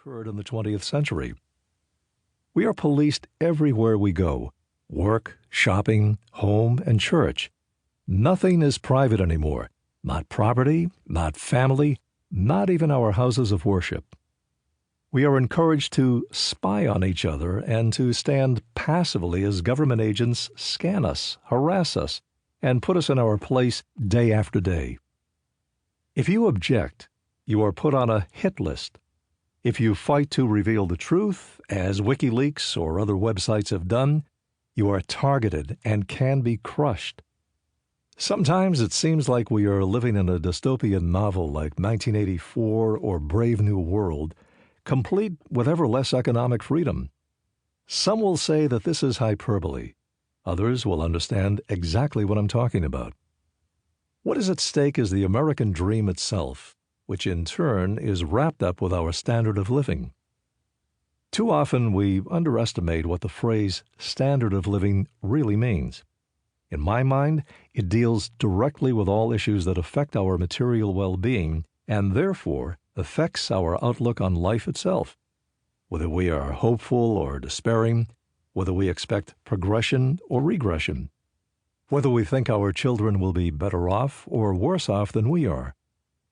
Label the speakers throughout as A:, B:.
A: occurred in the 20th century. We are policed everywhere we go: work, shopping, home, and church. Nothing is private anymore. Not property, not family, not even our houses of worship. We are encouraged to spy on each other and to stand passively as government agents scan us, harass us, and put us in our place day after day. If you object, you are put on a hit list. If you fight to reveal the truth, as WikiLeaks or other websites have done, you are targeted and can be crushed. Sometimes it seems like we are living in a dystopian novel like 1984 or Brave New World, complete with ever less economic freedom. Some will say that this is hyperbole. Others will understand exactly what I'm talking about. What is at stake is the American dream itself, which in turn is wrapped up with our standard of living. Too often we underestimate what the phrase standard of living really means. In my mind, it deals directly with all issues that affect our material well-being and therefore affects our outlook on life itself. Whether we are hopeful or despairing, whether we expect progression or regression, whether we think our children will be better off or worse off than we are.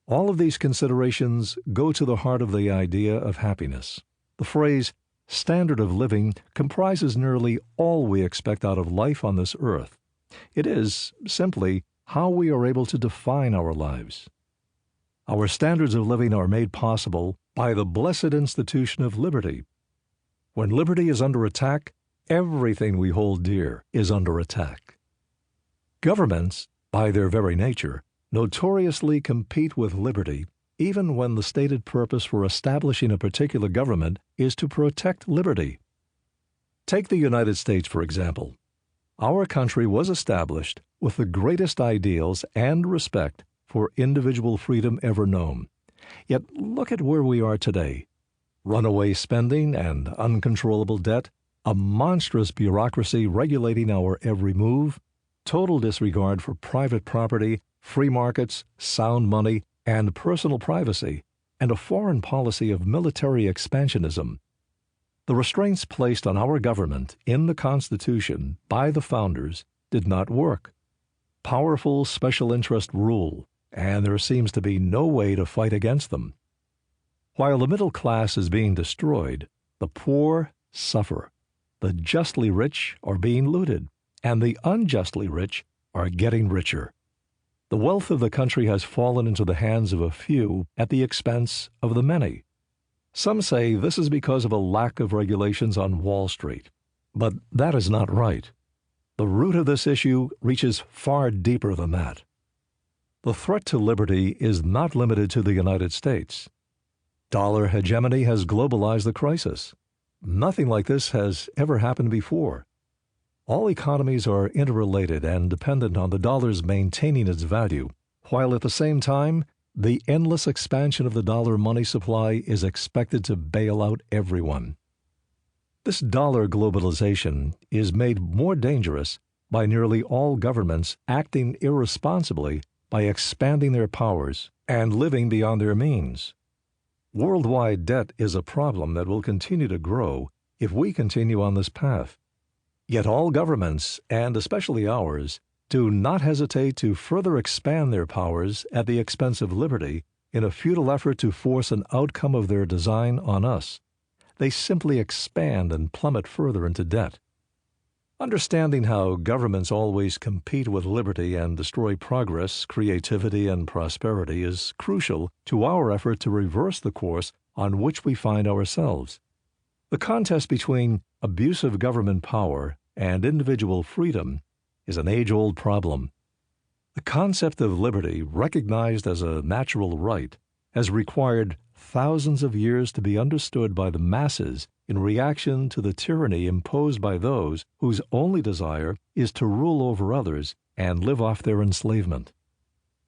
A: All of these considerations go to the heart of the idea of happiness. The phrase standard of living comprises nearly all we expect out of life on this earth. It is, simply, how we are able to define our lives. Our standards of living are made possible by the blessed institution of liberty. When liberty is under attack, everything we hold dear is under attack. Governments, by their very nature, notoriously compete with liberty, even when the stated purpose for establishing a particular government is to protect liberty. Take the United States, for example. Our country was established with the greatest ideals and respect for individual freedom ever known. Yet look at where we are today. Runaway spending and uncontrollable debt, a monstrous bureaucracy regulating our every move, total disregard for private property, free markets, sound money, and personal privacy, and a foreign policy of military expansionism. The restraints placed on our government in the Constitution by the founders did not work. Powerful special interest rule, and there seems to be no way to fight against them. While the middle class is being destroyed, the poor suffer. The justly rich are being looted, and the unjustly rich are getting richer. The wealth of the country has fallen into the hands of a few at the expense of the many. Some say this is because of a lack of regulations on Wall Street, but that is not right. The root of this issue reaches far deeper than that. The threat to liberty is not limited to the United States. Dollar hegemony has globalized the crisis. Nothing like this has ever happened before. All economies are interrelated and dependent on the dollar's maintaining its value, while at the same time, the endless expansion of the dollar money supply is expected to bail out everyone. This dollar globalization is made more dangerous by nearly all governments acting irresponsibly by expanding their powers and living beyond their means. Worldwide debt is a problem that will continue to grow if we continue on this path. Yet all governments, and especially ours, do not hesitate to further expand their powers at the expense of liberty in a futile effort to force an outcome of their design on us. They simply expand and plummet further into debt. Understanding how governments always compete with liberty and destroy progress, creativity, and prosperity is crucial to our effort to reverse the course on which we find ourselves. The contest between abuse of government power and individual freedom is an age-old problem. The concept of liberty, recognized as a natural right, has required thousands of years to be understood by the masses in reaction to the tyranny imposed by those whose only desire is to rule over others and live off their enslavement.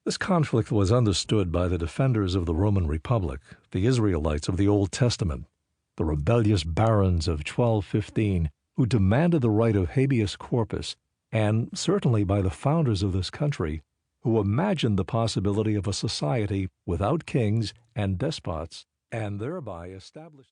A: This conflict was understood by the defenders of the Roman Republic, the Israelites of the Old Testament, the rebellious barons of 1215 who demanded the right of habeas corpus, and certainly by the founders of this country who imagined the possibility of a society without kings and despots and thereby established